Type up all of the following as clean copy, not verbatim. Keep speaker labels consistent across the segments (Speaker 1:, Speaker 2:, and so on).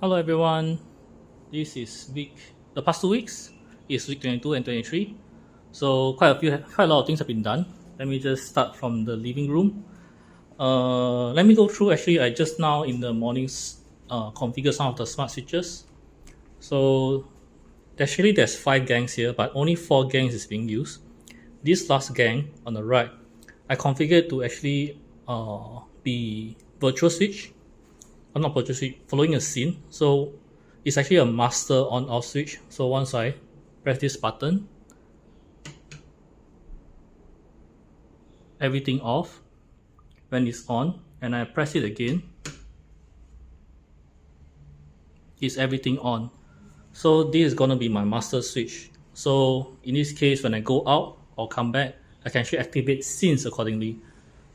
Speaker 1: Hello everyone. This is the past 2 weeks is week 22 and 23. So quite a lot of things have been done. Let me just start from the living room. Let me go through. Actually, I just now in the mornings configure some of the smart switches. So there's 5 gangs here, but only 4 gangs is being used. This last gang on the right, I configured to actually be virtual switch. I'm not virtual switch, following a scene. So it's actually a master on off switch. So once I press this button, everything off. When it's on and I press it again, it's everything on. So this is gonna be my master switch. So in this case, when I go out or come back, I can actually activate scenes accordingly.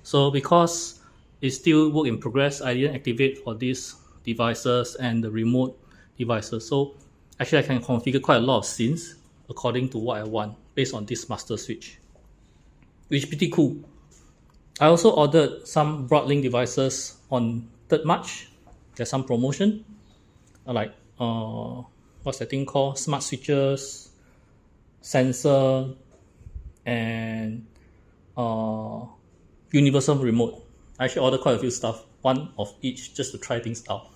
Speaker 1: So because it's still work in progress, I didn't activate for these devices and the remote devices. So actually I can configure quite a lot of scenes according to what I want based on this master switch, which is pretty cool. I also ordered some Broadlink devices on 3rd March. There's some promotion, like what's that thing called? Smart switches, sensor, and universal remote. I actually ordered quite a few stuff, one of each, just to try things out.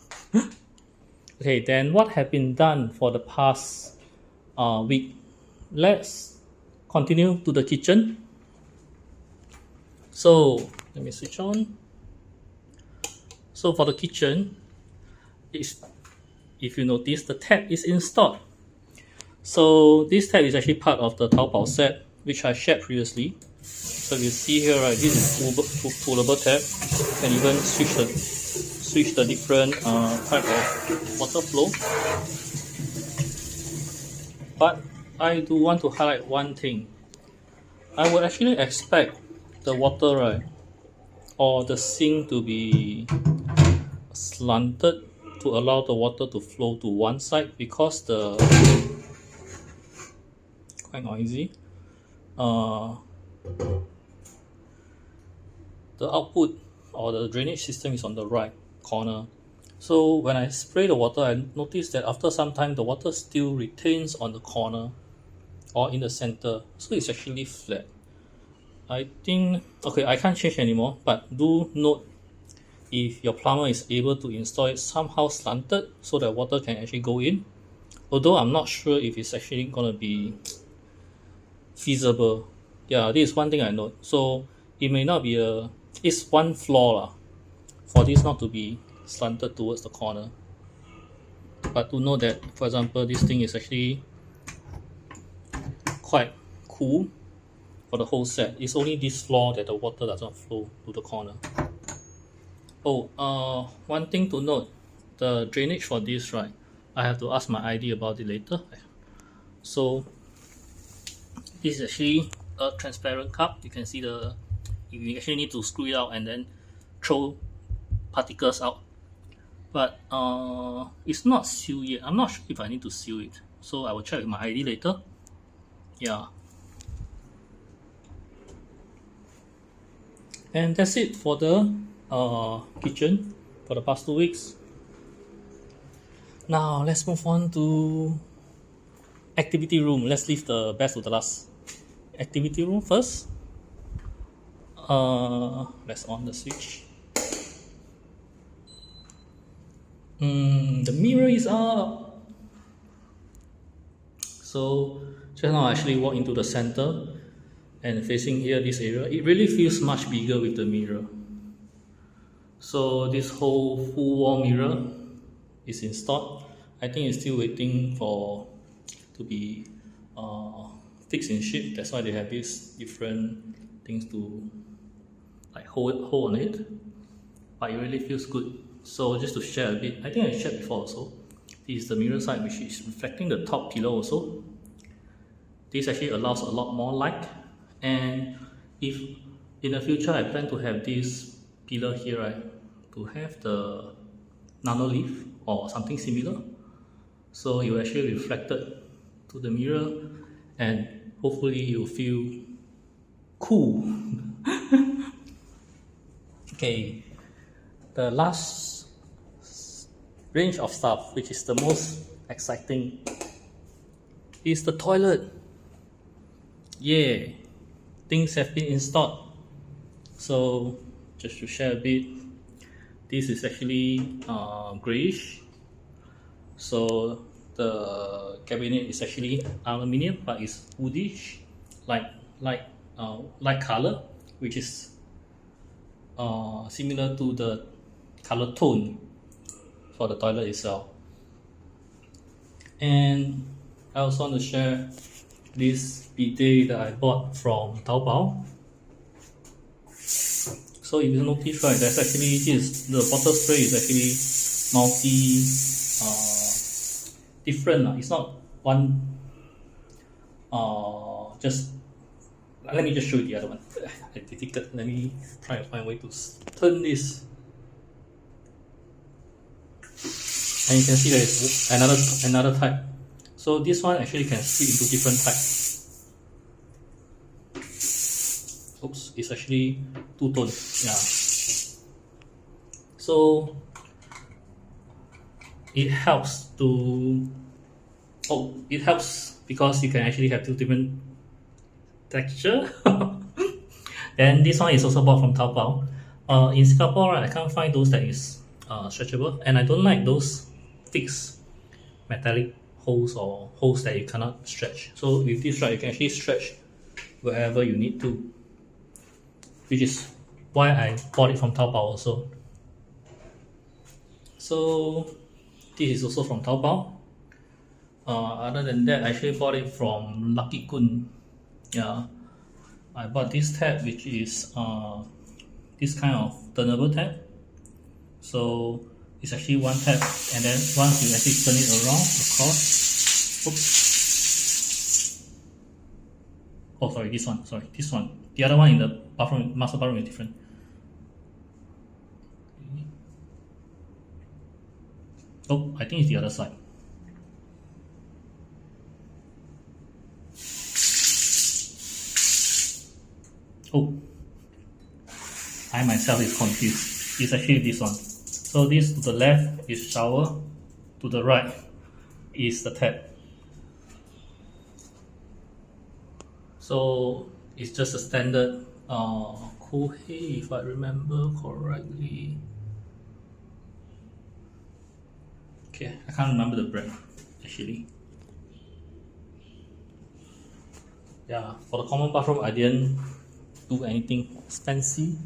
Speaker 1: Okay, then what have been done for the past week? Let's continue to the kitchen. So let me switch on. So for the kitchen, if you notice, the tap is installed. So this tap is actually part of the Tao Bao set, which I shared previously. So you see here, right, this is pullable tab. You can even switch the different type of water flow. But I do want to highlight one thing. I would actually expect the water, right, or the sink to be slanted to allow the water to flow to one side, because the quite noisy. The output or the drainage system is on the right corner. So when I spray the water, I noticed that after some time the water still retains on the corner or in the center. So it's actually flat. I think, okay, I can't change anymore, but do note if your plumber is able to install it somehow slanted so that water can actually go in. Although I'm not sure if it's actually gonna be feasible. Yeah, this is one thing I note. So it may not be it's one flaw for this not to be slanted towards the corner. But to know that, for example, this thing is actually quite cool for the whole set. It's only this flaw that the water doesn't flow to the corner. Oh, one thing to note, the drainage for this, right, I have to ask my ID about it later. So this is actually a transparent cup. You can see you actually need to screw it out and then throw particles out. But it's not sealed yet. I'm not sure if I need to seal it. So I will check with my ID later. Yeah. And that's it for the kitchen for the past 2 weeks. Now let's move on to activity room. Let's leave the best to the last. Activity room first. Let's on the switch. The mirror is up. So just now I actually walk into the center and facing here, this area, it really feels much bigger with the mirror. So this whole full wall mirror is installed. I think it's still waiting to be fixed in ship. That's why they have these different things to like hold on it. But it really feels good. So just to share a bit, I think I shared before also. This is the mirror side, which is reflecting the top pillar also. This actually allows a lot more light. And if in the future I plan to have this pillar here, right, to have the nano leaf or something similar, so it will actually reflected to the mirror and hopefully you'll feel cool. Okay, the last range of stuff, which is the most exciting, is the toilet. Yeah, things have been installed. So just to share a bit, this is actually grayish. So the cabinet is actually aluminium, but it's woodish, light color, which is similar to the color tone for the toilet itself. And I also want to share this bidet that I bought from Tao Bao. So if you notice, right, there's actually the bottle spray is actually different. It's not one just let me just show you the other one. It's difficult. Let me try and find a way to turn this. And you can see there is another type. So this one actually can split into different types. Oops, it's actually two-tone. Yeah. So it helps because you can actually have two different texture. Then this one is also bought from Tao Bao. In Singapore, right, I can't find those that is stretchable, and I don't like those fixed metallic holes or holes that you cannot stretch. So with this, right, you can actually stretch wherever you need to, which is why I bought it from Tao Bao also. So this is also from Tao Bao. Other than that, I actually bought it from Lucky Kun. Yeah, I bought this tab, which is this kind of turnable tab. So it's actually one tab, and then once you actually turn it around, of course, oops. Oh, sorry, this one. The other one in the bathroom, master bathroom, is different. Oh, I think it's the other side. Oh, I myself is confused. It's actually this one. So this to the left is shower, to the right is the tap. So it's just a standard Kohei, if I remember correctly. Okay, I can't remember the brand actually. Yeah, for the common bathroom, I didn't do anything fancy.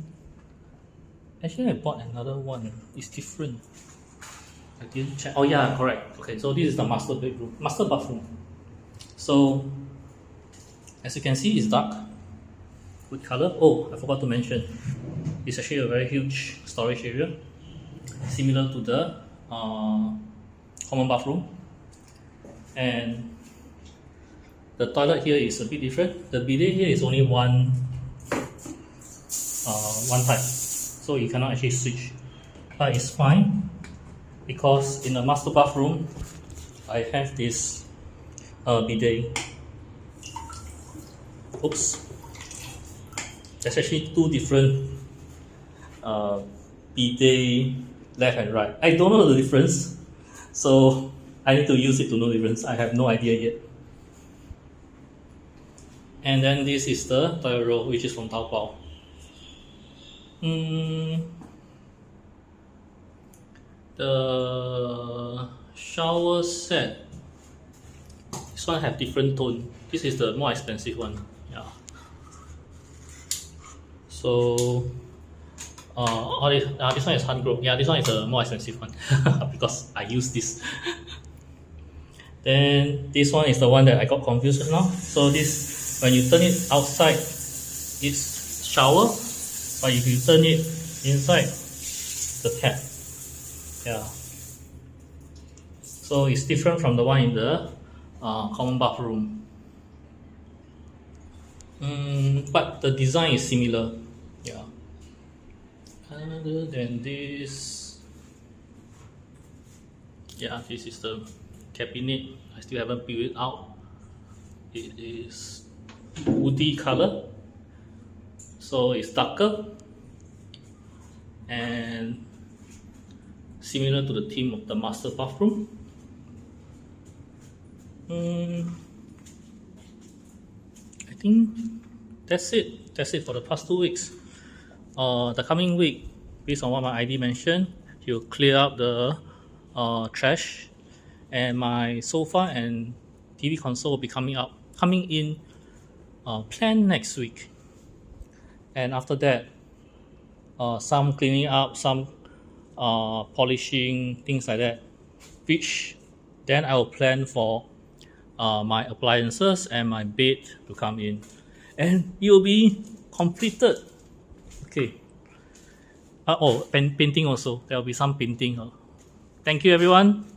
Speaker 1: Actually, I bought another one. It's different. I didn't check. Oh yeah, correct. Okay, so this is the master bathroom. So as you can see, it's dark, good color. Oh, I forgot to mention, it's actually a very huge storage area, similar to the common bathroom. And the toilet here is a bit different. The bidet here is only one type, so you cannot actually switch, but it's fine because in the master bathroom I have this bidet. Oops, there's actually two different bidet, left and right. I don't know the difference, so I need to use it to know the difference. I have no idea yet. And then this is the toilet roll, which is from Tao Bao. The shower set, this one have different tone. This is the more expensive one. Yeah. So this one is Handgrow. Yeah, this one is the more expensive one because I use this. Then this one is the one that I got confused just now. So this, when you turn it outside, it's shower, but if you turn it inside, the tap. Yeah. So it's different from the one in the common bathroom. But the design is similar. Yeah. Other than this, yeah, this is the cabinet. I still haven't built it out. It is woody color, so it's darker and similar to the theme of the master bathroom. I think that's it. That's it for the past 2 weeks. The coming week, based on what my ID mentioned, he'll clear up the trash, and my sofa and TV console will be coming in planned next week. And after that, some cleaning up, some polishing, things like that, which then I will plan for my appliances and my bed to come in, and it will be completed. Okay. Painting also. There will be some painting. Thank you, everyone.